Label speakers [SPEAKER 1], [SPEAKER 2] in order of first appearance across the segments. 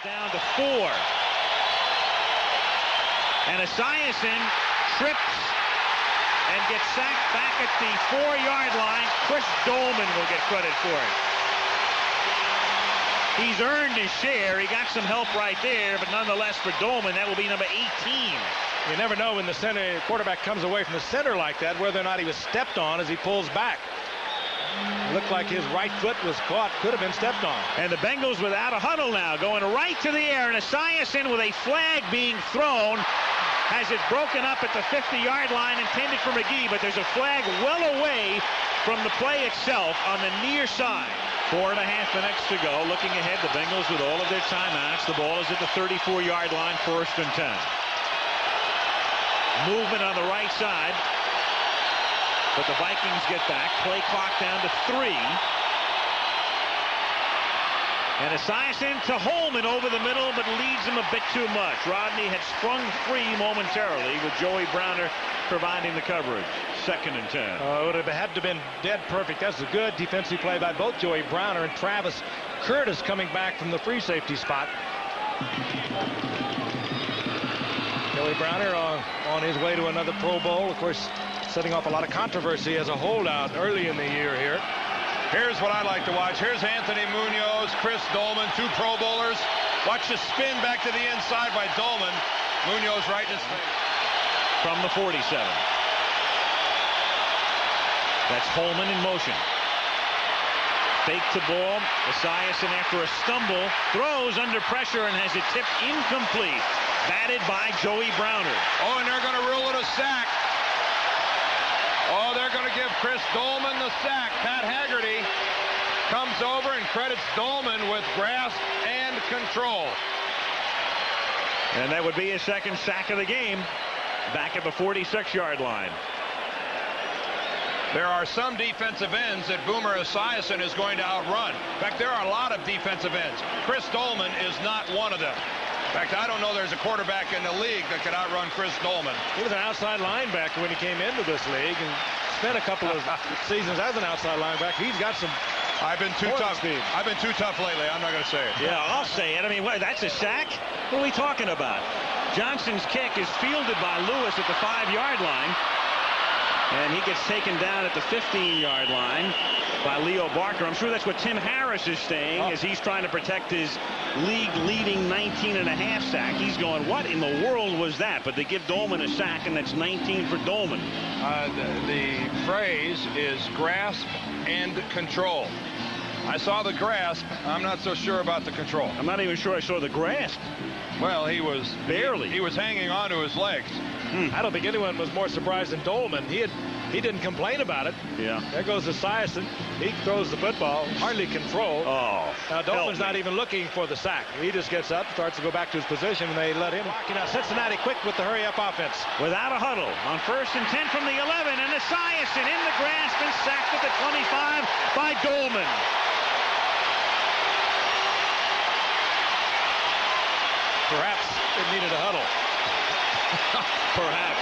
[SPEAKER 1] Down to 4. And Esiason trips and gets sacked back at the 4-yard line. Chris Doleman will get credit for it. He's earned his share. He got some help right there, but nonetheless for Doleman, that will be number 18.
[SPEAKER 2] You never know when the quarterback comes away from the center like that, whether or not he was stepped on as he pulls back. It looked like his right foot was caught, could have been stepped on.
[SPEAKER 1] And the Bengals without a huddle now, going right to the air, and Esiason with a flag being thrown has it broken up at the 50-yard line, intended for McGee, but there's a flag well away from the play itself on the near side. 4.5 minutes to go. Looking ahead, the Bengals with all of their timeouts. The ball is at the 34-yard line, 1st and 10. Movement on the right side. But the Vikings get back. Play clock down to 3. And Esiason to Holman over the middle, but leads him a bit too much. Rodney had sprung free momentarily with Joey Browner providing the coverage. 2nd and 10.
[SPEAKER 2] It would have had to have been dead perfect. That's a good defensive play by both Joey Browner and Travis Curtis coming back from the free safety spot. Joey Browner on his way to another Pro Bowl. Of course, setting off a lot of controversy as a holdout early in the year here.
[SPEAKER 3] Here's what I like to watch. Here's Anthony Munoz, Chris Doleman, 2 Pro Bowlers. Watch the spin back to the inside by Doleman. Munoz right in his face.
[SPEAKER 1] From the 47. That's Holman in motion. Fake to ball. Esiason, after a stumble, throws under pressure and has it tipped incomplete. Batted by Joey Browner.
[SPEAKER 3] Oh, and they're going to rule it a sack. Oh, they're going to give Chris Doleman the sack. Pat Haggerty comes over and credits Doleman with grasp and control.
[SPEAKER 1] And that would be his 2nd sack of the game. Back at the 46-yard line.
[SPEAKER 3] There are some defensive ends that Boomer Esiason is going to outrun. In fact, there are a lot of defensive ends. Chris Doleman is not one of them. In fact, I don't know there's a quarterback in the league that could outrun Chris Doleman.
[SPEAKER 2] He was an outside linebacker when he came into this league and spent a couple of seasons as an outside linebacker. He's got some.
[SPEAKER 3] I've been too tough. I've been too tough lately. I'm not going to say it.
[SPEAKER 1] Yeah, I'll say it. I mean, what, that's a sack? What are we talking about? Johnson's kick is fielded by Lewis at the 5-yard line. And he gets taken down at the 15-yard line by Leo Barker. I'm sure that's what Tim Harris is saying as he's trying to protect his league-leading 19.5 sack. He's going, what in the world was that? But they give Doleman a sack, and that's 19 for Doleman.
[SPEAKER 3] The phrase is grasp and control. I saw the grasp. I'm not so sure about the control.
[SPEAKER 1] I'm not even sure I saw the grasp.
[SPEAKER 3] Well, he was
[SPEAKER 1] barely.
[SPEAKER 3] He was hanging on to his legs.
[SPEAKER 2] I don't think anyone was more surprised than Doleman. He didn't complain about it.
[SPEAKER 1] Yeah.
[SPEAKER 2] There goes Esiason. He throws the football, hardly controlled.
[SPEAKER 1] Oh.
[SPEAKER 2] Now Doleman's not even looking for the sack. He just gets up, starts to go back to his position, and they let him. Now Cincinnati quick with the hurry-up offense.
[SPEAKER 1] Without a huddle on 1st and 10 from the 11, and Esiason in the grasp and sacked at the 25 by Doleman.
[SPEAKER 2] Perhaps it needed a huddle.
[SPEAKER 1] Perhaps.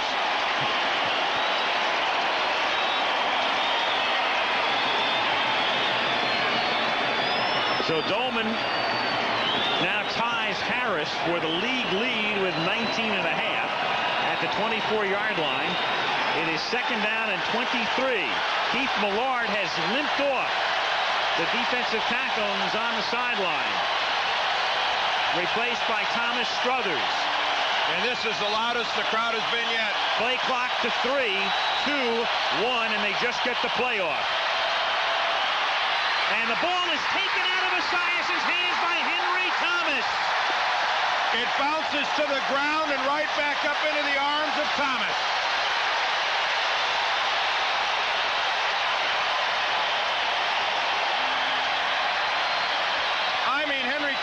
[SPEAKER 1] So Doleman now ties Harris for the league lead with 19.5 at the 24-yard line. It is 2nd down and 23. Keith Millard has limped off. The defensive tackle is on the sideline. Replaced by Thomas Struthers.
[SPEAKER 3] And this is the loudest the crowd has been yet.
[SPEAKER 1] Play clock to 3, 2, 1, and they just get the play off. And the ball is taken out of Esiason's hands by Henry Thomas.
[SPEAKER 3] It bounces to the ground and right back up into the arms of Thomas.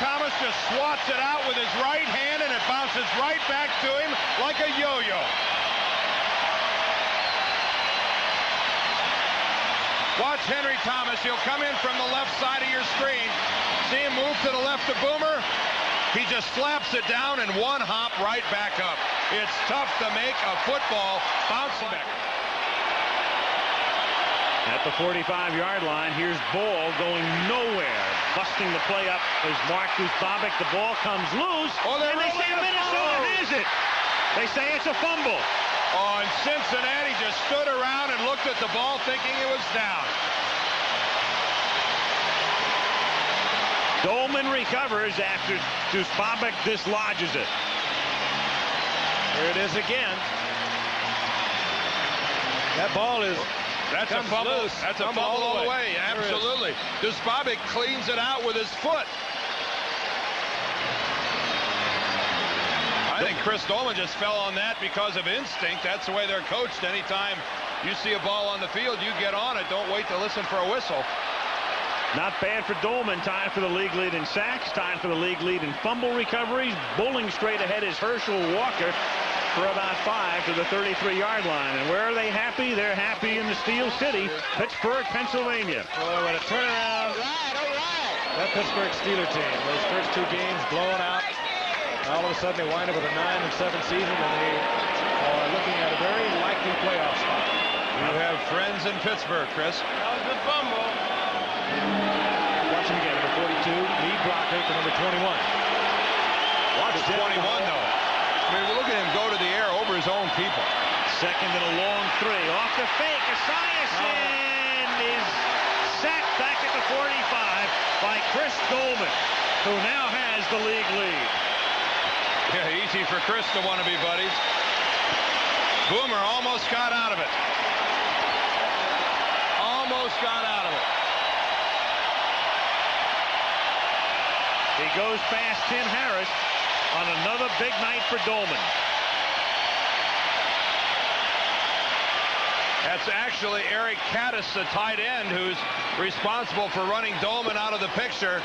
[SPEAKER 3] Thomas just swats it out with his right hand, and it bounces right back to him like a yo-yo. Watch Henry Thomas. He'll come in from the left side of your screen. See him move to the left of Boomer. He just slaps it down and one hop right back up. It's tough to make a football bounce back.
[SPEAKER 1] At the 45-yard line, here's Ball going nowhere. Busting the play up is Mark Dusbabic. The ball comes loose.
[SPEAKER 3] Oh,
[SPEAKER 1] and they say Minnesota has it. They say it's a fumble.
[SPEAKER 3] Oh, and Cincinnati just stood around and looked at the ball thinking it was down.
[SPEAKER 1] Doleman recovers after Dusbabic dislodges it.
[SPEAKER 2] Here it is again. That ball is...
[SPEAKER 3] That's a fumble.
[SPEAKER 2] Loose.
[SPEAKER 3] That's a fumble all the way. Absolutely. Dusbabic cleans it out with his foot. I think Chris Doleman just fell on that because of instinct. That's the way they're coached. Anytime you see a ball on the field, you get on it. Don't wait to listen for a whistle.
[SPEAKER 1] Not bad for Doleman. Tied for the league lead in sacks. Tied for the league lead in fumble recoveries. Bowling straight ahead is Herschel Walker for about 5 to the 33-yard line. And where are they happy? They're happy in the Steel City, Pittsburgh, Pennsylvania.
[SPEAKER 2] Boy, what a turnaround. That Pittsburgh Steeler team. Those first 2 games blown out. All of a sudden they wind up with a 9-7 season, and they are looking at a very likely playoff spot.
[SPEAKER 3] You have friends in Pittsburgh, Chris.
[SPEAKER 2] That was a good fumble. Watch him again, number 42, lead blocker for number 21.
[SPEAKER 3] Watch 21, though. I mean, look at him go to the air over his own people.
[SPEAKER 1] Second and a long 3. Off the fake. Esiason is sacked back at the 45 by Chris Doleman, who now has the league lead.
[SPEAKER 3] Yeah, easy for Chris to want to be buddies. Boomer almost got out of it. Almost got out of it.
[SPEAKER 1] He goes past Tim Harris on another big night for Doleman.
[SPEAKER 3] That's actually Eric Caddis, the tight end, who's responsible for running Doleman out of the picture.